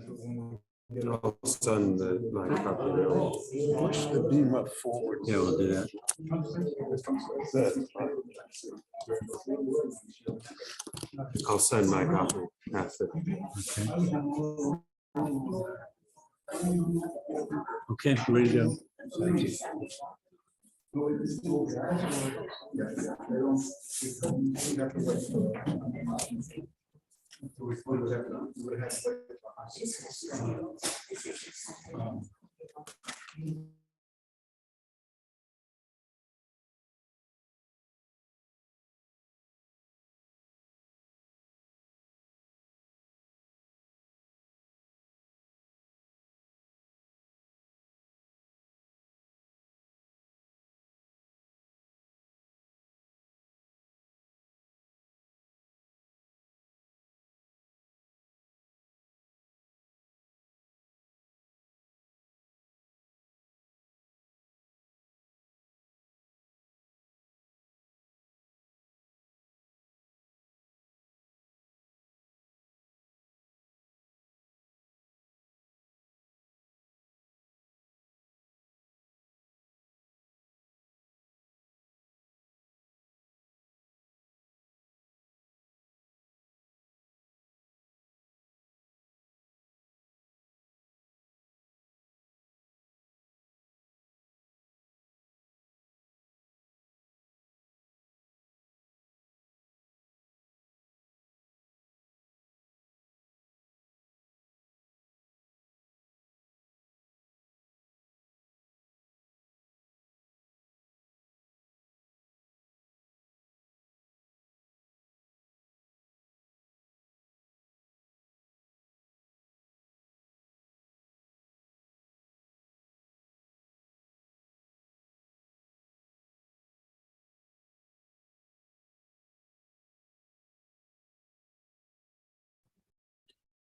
I'll send my copy now. Push the beam up forward. Yeah, we'll do that. I'll send my copy after. Okay, ready to go.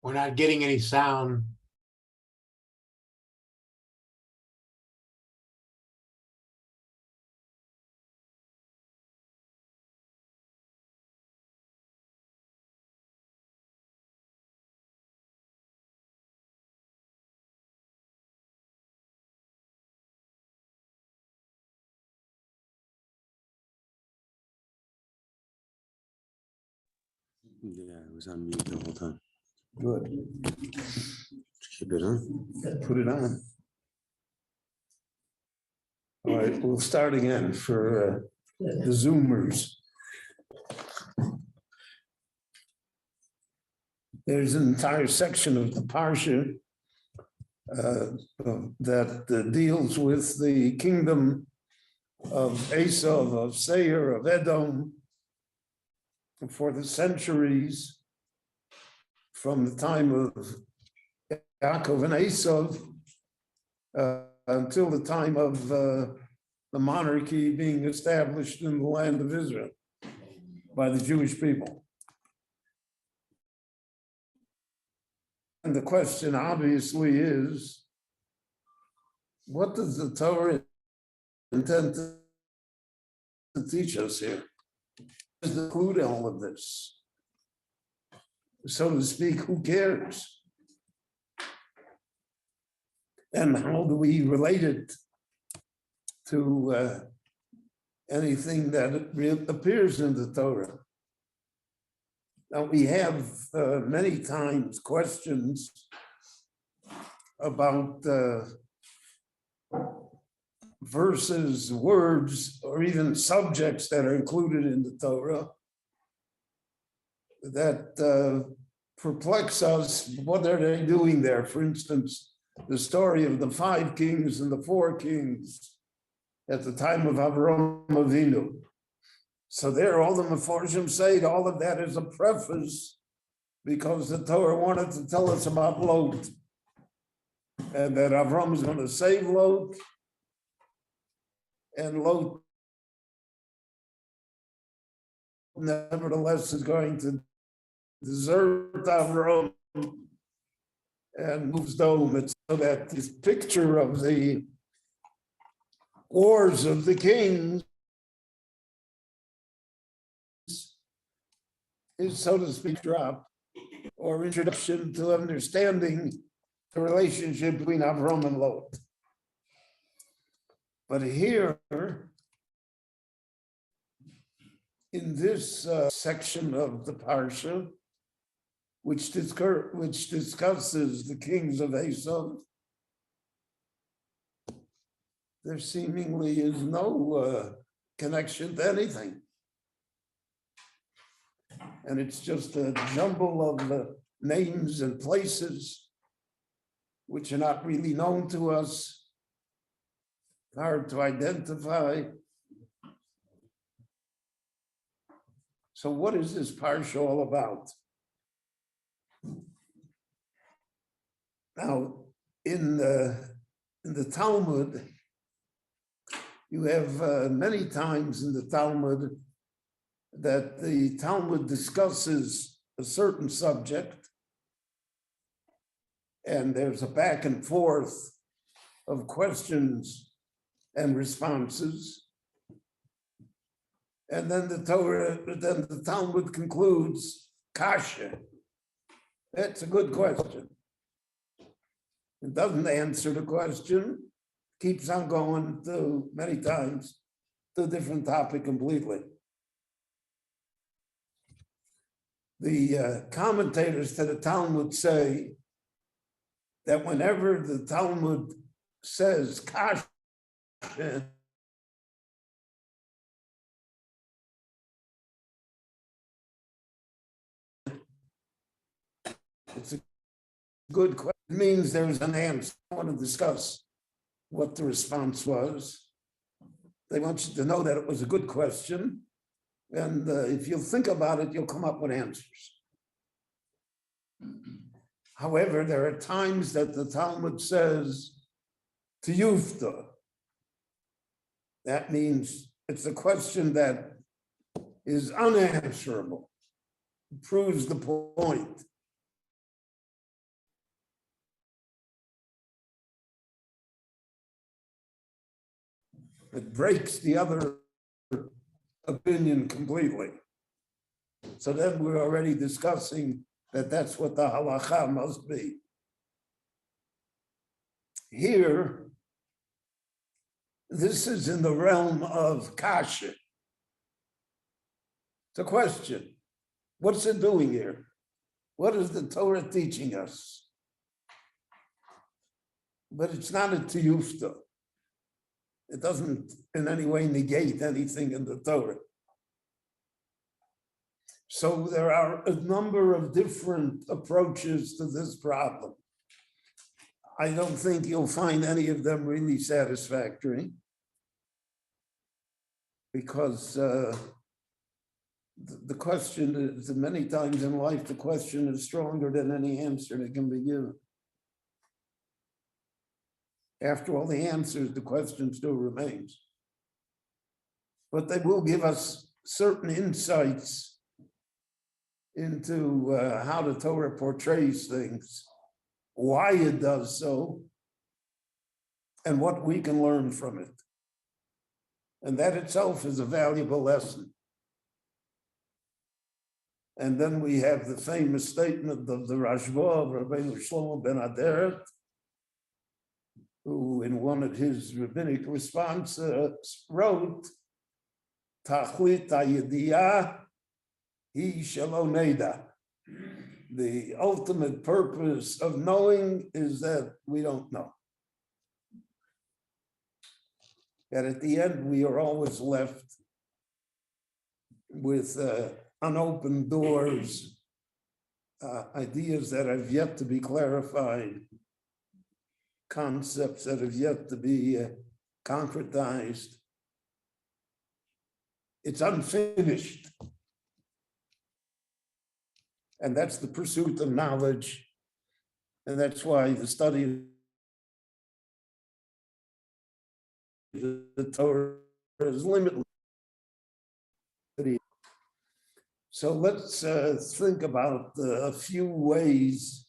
We're not getting any sound. Yeah, it was on mute the whole time. Good. Keep it on. Put it on. All right, we'll start again for the Zoomers. There's an entire section of the Parsha that deals with the kingdom of Esav, of Seir, of Edom, for the centuries from the time of Yaakov and Esav until the time of the monarchy being established in the land of Israel by the Jewish people. And the question obviously is, what does the Torah intend to teach us here? Does it include all of this? So to speak, who cares? And how do we relate it to anything that appears in the Torah? Now, we have many times questions about verses, words, or even subjects that are included in the Torah that perplex us. What are they doing there? For instance, the story of the 5 kings and the 4 kings at the time of Avraham Avinu. So there, all the Mefarshim say all of that is a preface because the Torah wanted to tell us about Lot and that Avram is going to save Lot, and Lot nevertheless is going to desert Avram and moves Dome. It's so that this picture of the wars of the kings is, so to speak, drop or introduction to understanding the relationship between Avram and Lot. But here, in this section of the Parsha, which discusses the kings of Esau, there seemingly is no connection to anything. And it's just a jumble of names and places which are not really known to us, hard to identify. So what is this parsha all about? Now, in the Talmud, you have many times in the Talmud that the Talmud discusses a certain subject, and there's a back and forth of questions and responses. And then the Talmud concludes, kasha. That's a good question. It doesn't answer the question, keeps on going to many times to a different topic completely. The commentators to the Talmud say that whenever the Talmud says kasha, it's a good question. It means there's an answer. I want to discuss what the response was. They want you to know that it was a good question. And if you think about it, you'll come up with answers. However, there are times that the Talmud says to yufta. That means it's a question that is unanswerable. It proves the point. It breaks the other opinion completely. So then we're already discussing that that's what the halacha must be. Here, this is in the realm of kasha. It's a question. What's it doing here? What is the Torah teaching us? But it's not a tiyufta. It doesn't in any way negate anything in the Torah. So there are a number of different approaches to this problem. I don't think you'll find any of them really satisfactory, because the question is, many times in life, the question is stronger than any answer that can be given. After all the answers, the question still remains. But they will give us certain insights into how the Torah portrays things, why it does so, and what we can learn from it. And that itself is a valuable lesson. And then we have the famous statement of the Rashba of Rabbi Shlomo ben Aderet, who in one of his rabbinic responses wrote, Tachlit hayediyah hi shelo neda. The ultimate purpose of knowing is that we don't know. And at the end, we are always left with unopened doors, ideas that have yet to be clarified, concepts that have yet to be concretized. It's unfinished. And that's the pursuit of knowledge. And that's why the study of the Torah is limitless. So let's think about a few ways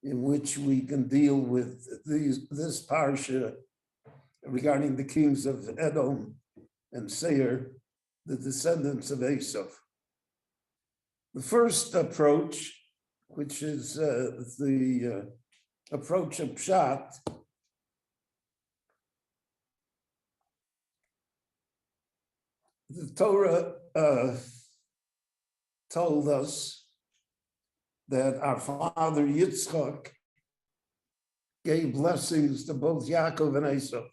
in which we can deal with this parsha regarding the kings of Edom and Seir, the descendants of Esau. The first approach, which is the approach a pshat, the Torah told us that our father Yitzchak gave blessings to both Yaakov and Esau.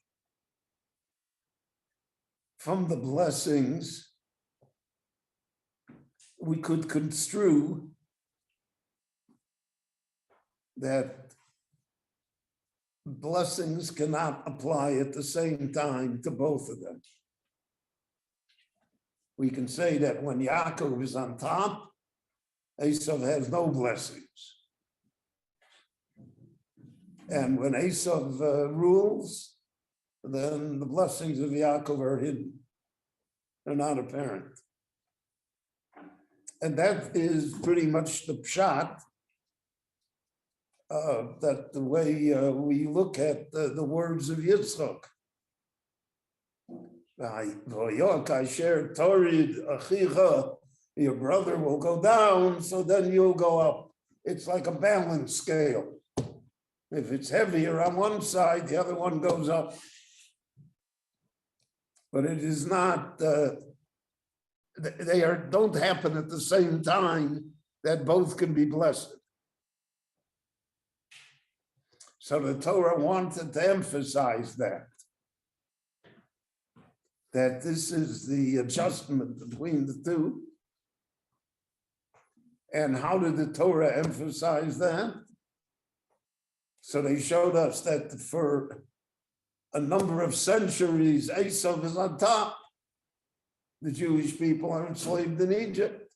From the blessings, we could construe that blessings cannot apply at the same time to both of them. We can say that when Yaakov is on top, Esau has no blessings. And when Esau rules, then the blessings of Yaakov are hidden. They're not apparent. And that is pretty much the pshat, that the way we look at the words of Yitzchak. Your brother will go down, so then you'll go up. It's like a balance scale. If it's heavier on one side, the other one goes up. But it is not, they don't happen at the same time that both can be blessed. So the Torah wanted to emphasize that this is the adjustment between the two. And how did the Torah emphasize that? So they showed us that for a number of centuries, Esau is on top. The Jewish people are enslaved in Egypt.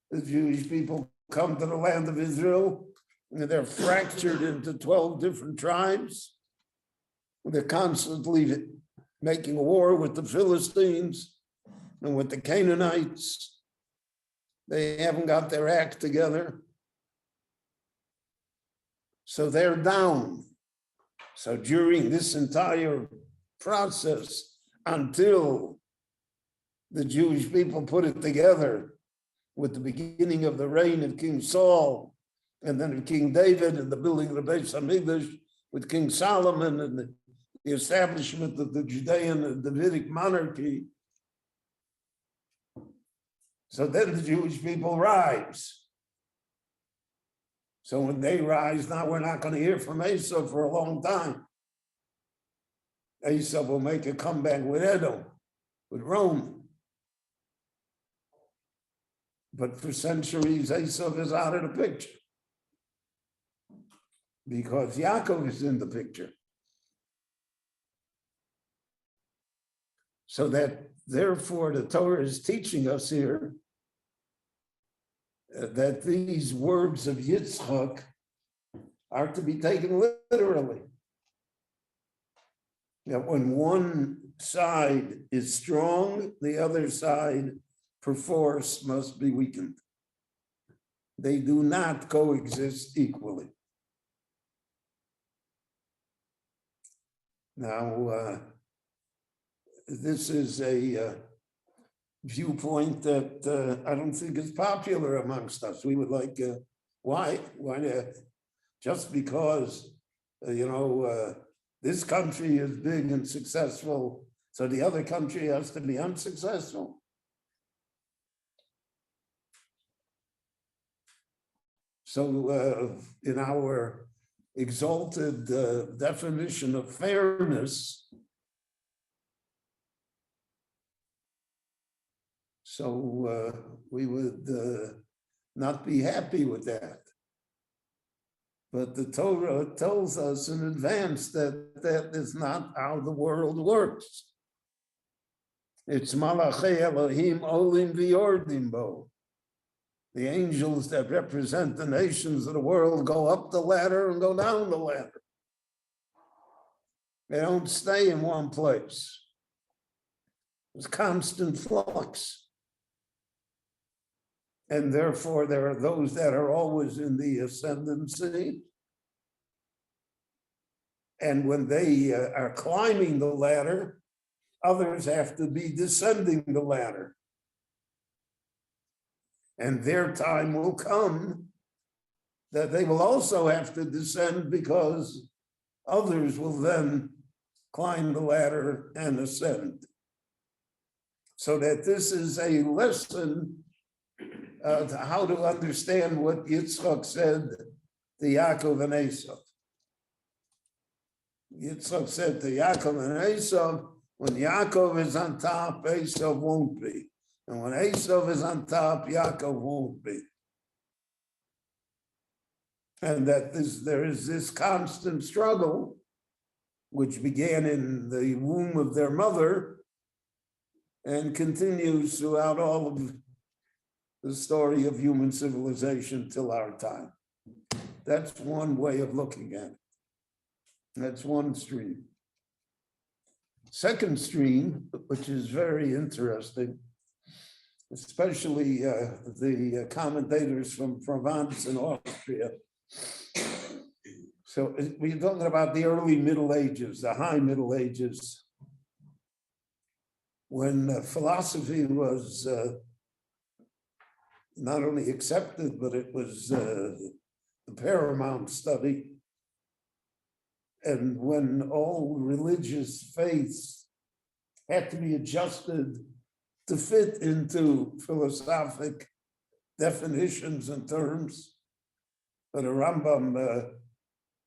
The Jewish people come to the land of Israel, and they're fractured into 12 different tribes. They're constantly making war with the Philistines and with the Canaanites. They haven't got their act together. So they're down. So during this entire process, until the Jewish people put it together with the beginning of the reign of King Saul, and then of King David, and the building of the Beis Hamikdash with King Solomon, and the establishment of the Judean and Davidic monarchy. So then the Jewish people rise. So when they rise, now we're not going to hear from Esau for a long time. Esau will make a comeback with Edom, with Rome. But for centuries, Esau is out of the picture, because Yaakov is in the picture. So that therefore the Torah is teaching us here that these words of Yitzchak are to be taken literally. That when one side is strong, the other side perforce must be weakened. They do not coexist equally. Now, this is a viewpoint that I don't think is popular amongst us. We would like, why just because, this country is big and successful, so the other country has to be unsuccessful? So in our exalted definition of fairness, so we would not be happy with that. But the Torah tells us in advance that that is not how the world works. It's Malachei Elohim Olim V'Yordim Bo. The angels that represent the nations of the world go up the ladder and go down the ladder. They don't stay in one place. There's constant flux. And therefore, there are those that are always in the ascendancy. And when they are climbing the ladder, others have to be descending the ladder. And their time will come that they will also have to descend because others will then climb the ladder and ascend. So that this is a lesson to how to understand what Yitzchak said to Yaakov and Esav. Yitzchak said to Yaakov and Esav, when Yaakov is on top, Esav won't be. And when Esav is on top, Yaakov won't be. And that there is this constant struggle, which began in the womb of their mother and continues throughout all of the story of human civilization till our time. That's one way of looking at it. That's one stream. Second stream, which is very interesting, especially the commentators from Provence and Austria. So we're talking about the early Middle Ages, the high Middle Ages, when philosophy was not only accepted, but it was the paramount study. And when all religious faiths had to be adjusted to fit into philosophic definitions and terms, but a Rambam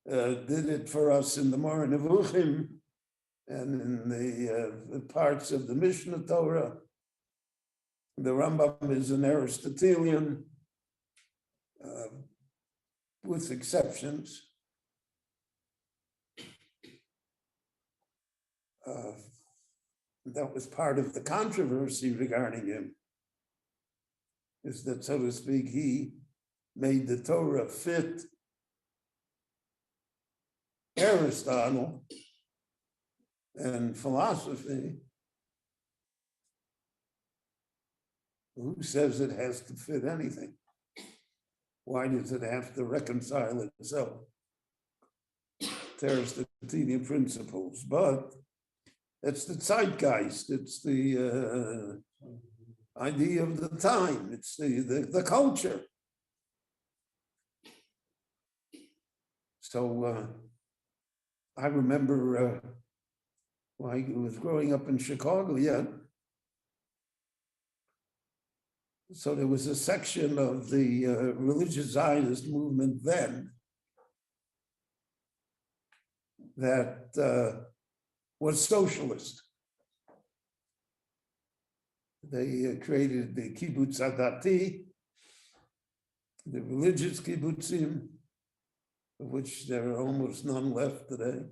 did it for us in the Moreh Nevuchim and in the parts of the Mishnah Torah. The Rambam is an Aristotelian, with exceptions. That was part of the controversy regarding him, is that, so to speak, he made the Torah fit Aristotle and philosophy. Who says it has to fit anything? Why does it have to reconcile itself to Aristotelian principles? But it's the zeitgeist, it's the idea of the time, it's the culture. So I remember when I was growing up in Chicago, so there was a section of the religious Zionist movement then that was socialist. They created the kibbutz adati, the religious kibbutzim, of which there are almost none left today.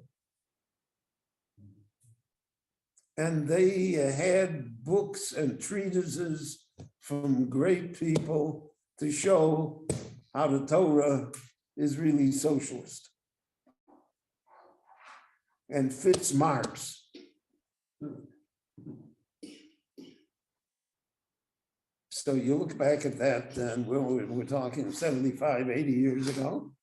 And they had books and treatises from great people to show how the Torah is really socialist and fits Marx. So you look back at that, and we're talking 75, 80 years ago.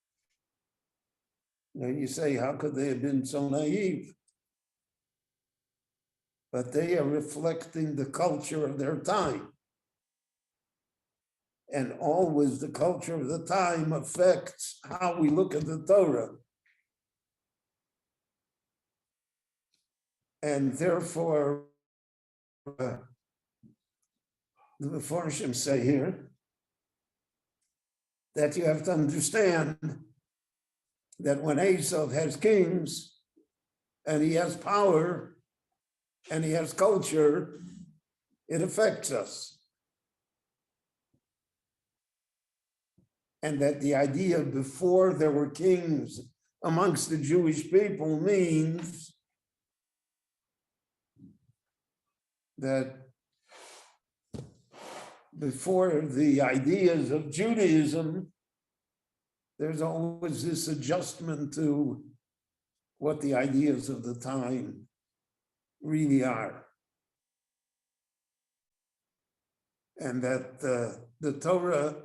And you say, how could they have been so naive? But they are reflecting the culture of their time. And always the culture of the time affects how we look at the Torah. And therefore, the Mefarshim say here that you have to understand that when Esav has kings and he has power and he has culture, it affects us. And that the idea before there were kings amongst the Jewish people means that before the ideas of Judaism, there's always this adjustment to what the ideas of the time really are. And that the Torah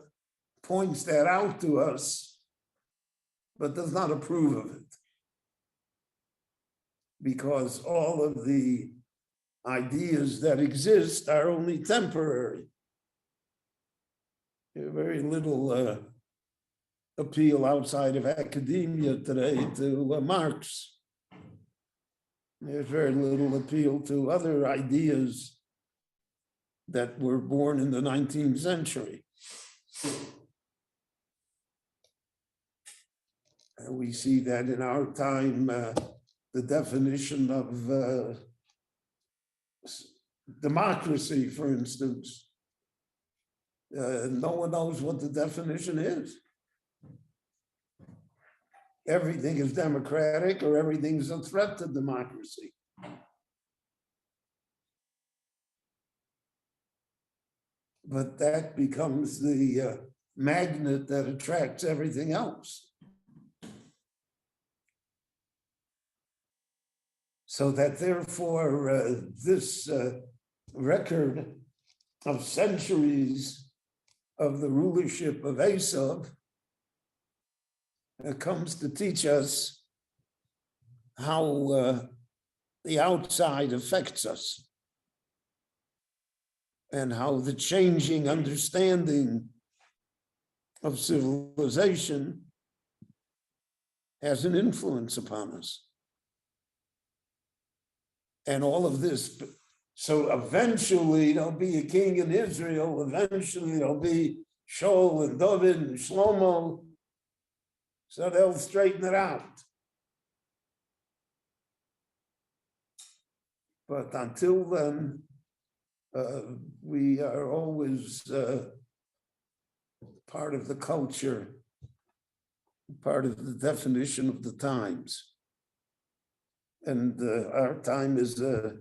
points that out to us, but does not approve of it. Because all of the ideas that exist are only temporary. There are very little appeal outside of academia today to Marx. There's very little appeal to other ideas that were born in the 19th century. And we see that in our time, the definition of democracy, for instance, no one knows what the definition is. Everything is democratic or everything's a threat to democracy. But that becomes the magnet that attracts everything else. So that therefore this record of centuries of the rulership of Esav comes to teach us how the outside affects us and how the changing understanding of civilization has an influence upon us. And all of this, so eventually there'll be a king in Israel, eventually there'll be Shaul and David and Shlomo, so they'll straighten it out. But until then, we are always part of the culture, part of the definition of the times. And our time is a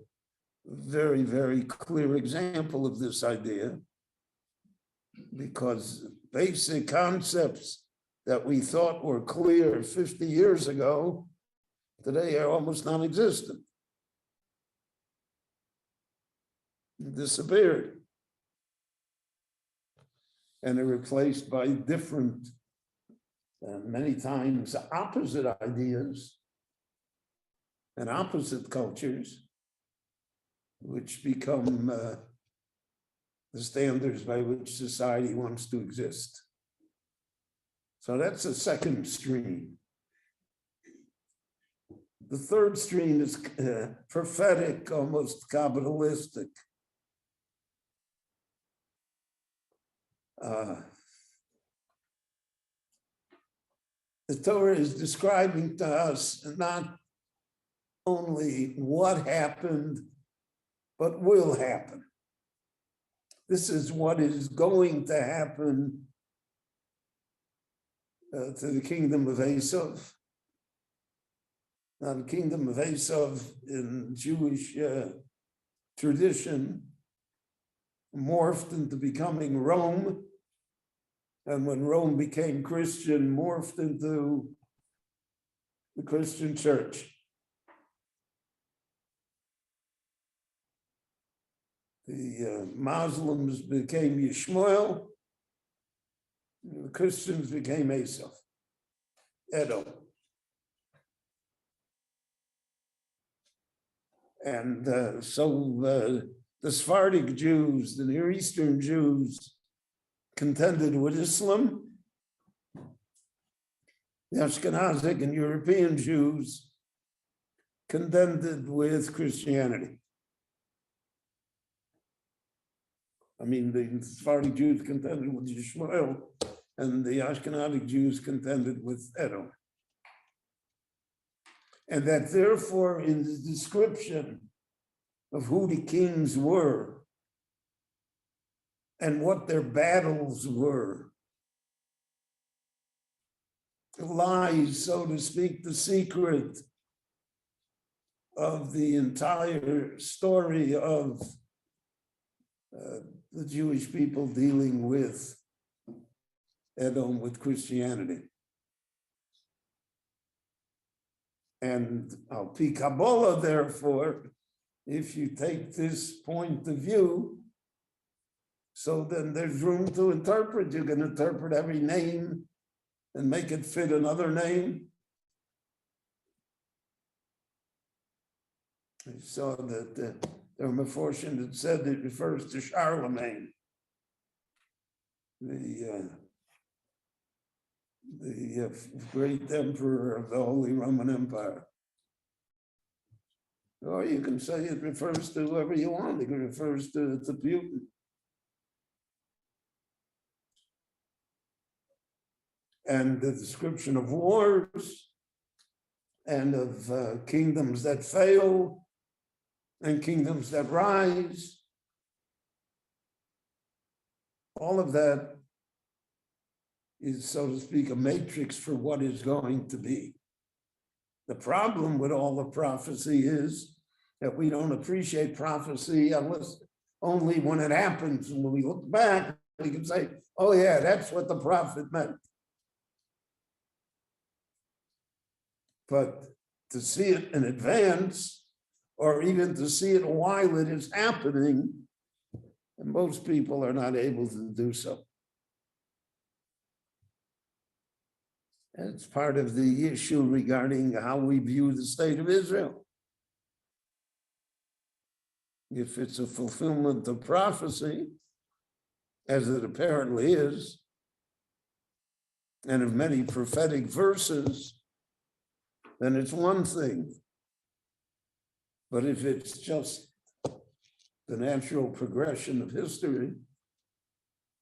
very, very clear example of this idea, because basic concepts that we thought were clear 50 years ago, today are almost non-existent. Disappeared. And are replaced by different, many times opposite ideas and opposite cultures, which become the standards by which society wants to exist. So that's a second stream. The third stream is prophetic, almost Kabbalistic. The Torah is describing to us not only what happened, but will happen. This is what is going to happen to the kingdom of Esav. Now, the kingdom of Esav in Jewish tradition morphed into becoming Rome, and when Rome became Christian, morphed into the Christian church. The Muslims became Yishmael, the Christians became Esav, Edom. And so the Sephardic Jews, the Near Eastern Jews, contended with Islam. The Ashkenazic and European Jews contended with Christianity. I mean, the Sephardic Jews contended with Yishmael, and the Ashkenazic Jews contended with Edom. And that therefore, in the description of who the kings were and what their battles were, lies, so to speak, the secret of the entire story of the Jewish people dealing with Edom, with Christianity. And al pi Kabbalah, therefore, if you take this point of view, so then there's room to interpret. You can interpret every name and make it fit another name. I saw that there were Meforshim that said it refers to Charlemagne, the the great emperor of the Holy Roman Empire. Or you can say it refers to whoever you want. It refers to Putin. And the description of wars and of kingdoms that fail and kingdoms that rise. All of that is, so to speak, a matrix for what is going to be. The problem with all the prophecy is that we don't appreciate prophecy unless only when it happens. And when we look back, we can say, oh yeah, that's what the prophet meant. But to see it in advance, or even to see it while it is happening, and most people are not able to do so. And it's part of the issue regarding how we view the state of Israel. If it's a fulfillment of prophecy, as it apparently is, and of many prophetic verses, then it's one thing. But if it's just the natural progression of history,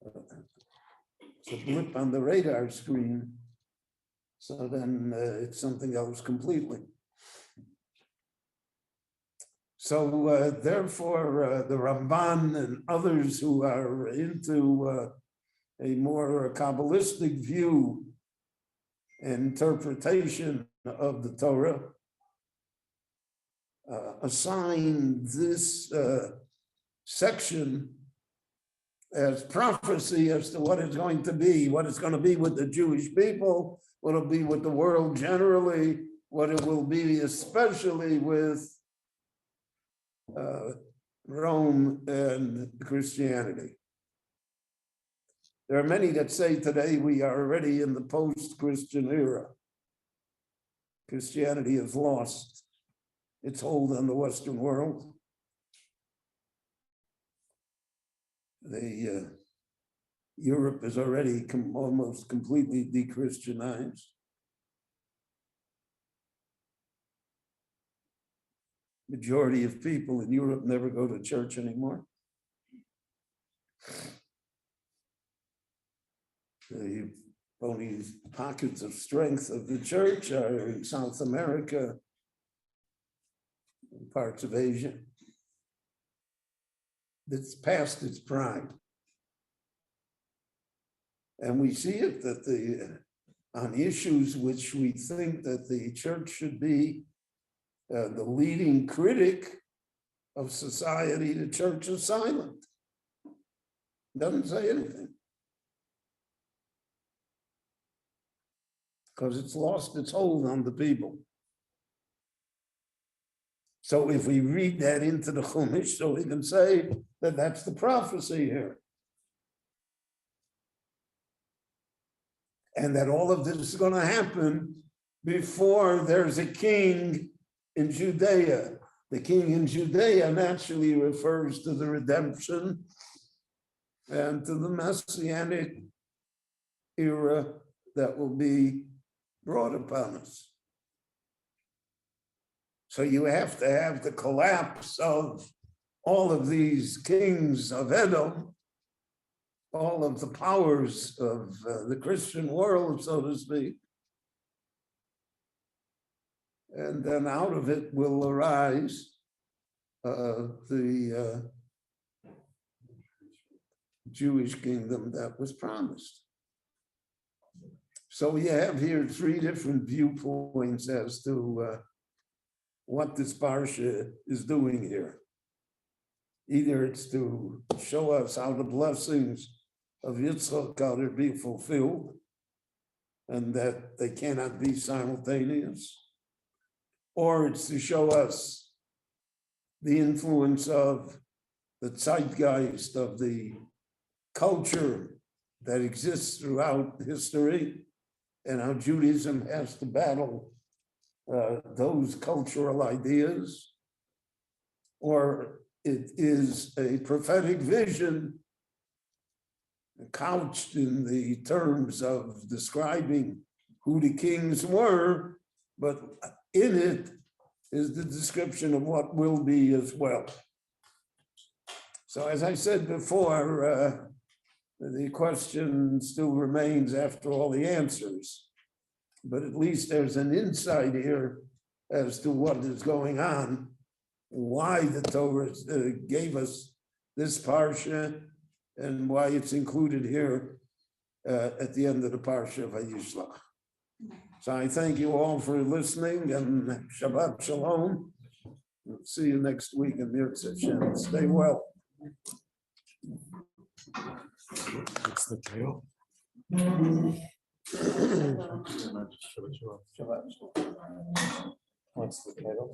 it's a blip on the radar screen, so then it's something else completely. So therefore, the Ramban and others who are into a more Kabbalistic view and interpretation of the Torah assign this section as prophecy as to what it's going to be, what it's going to be with the Jewish people, what it'll be with the world generally, what it will be especially with Rome and Christianity. There are many that say today we are already in the post-Christian era. Christianity has lost its hold on the Western world. Europe is already almost completely de-Christianized. Majority of people in Europe never go to church anymore. The only pockets of strength of the church are in South America, and parts of Asia. It's past its prime. And we see it that on issues which we think that the church should be the leading critic of society, the church is silent. Doesn't say anything. Because it's lost its hold on the people. So if we read that into the Chumash, so we can say that that's the prophecy here. And that all of this is going to happen before there's a king in Judea. The king in Judea naturally refers to the redemption and to the messianic era that will be brought upon us. So you have to have the collapse of all of these kings of Edom, all of the powers of the Christian world, so to speak. And then out of it will arise the Jewish kingdom that was promised. So we have here three different viewpoints as to what this Parsha is doing here. Either it's to show us how the blessings of Yitzchak are to be fulfilled and that they cannot be simultaneous, or it's to show us the influence of the zeitgeist of the culture that exists throughout history and how Judaism has to battle those cultural ideas, or it is a prophetic vision couched in the terms of describing who the kings were, but in it is the description of what will be as well. So as I said before, the question still remains after all the answers, but at least there's an insight here as to what is going on, why the Torah gave us this Parsha, and why it's included here at the end of the Parsha of Vayishlach. So I thank you all for listening, and Shabbat Shalom. We'll see you next week in Mirza Hashem. Stay well. What's the title? What's the title?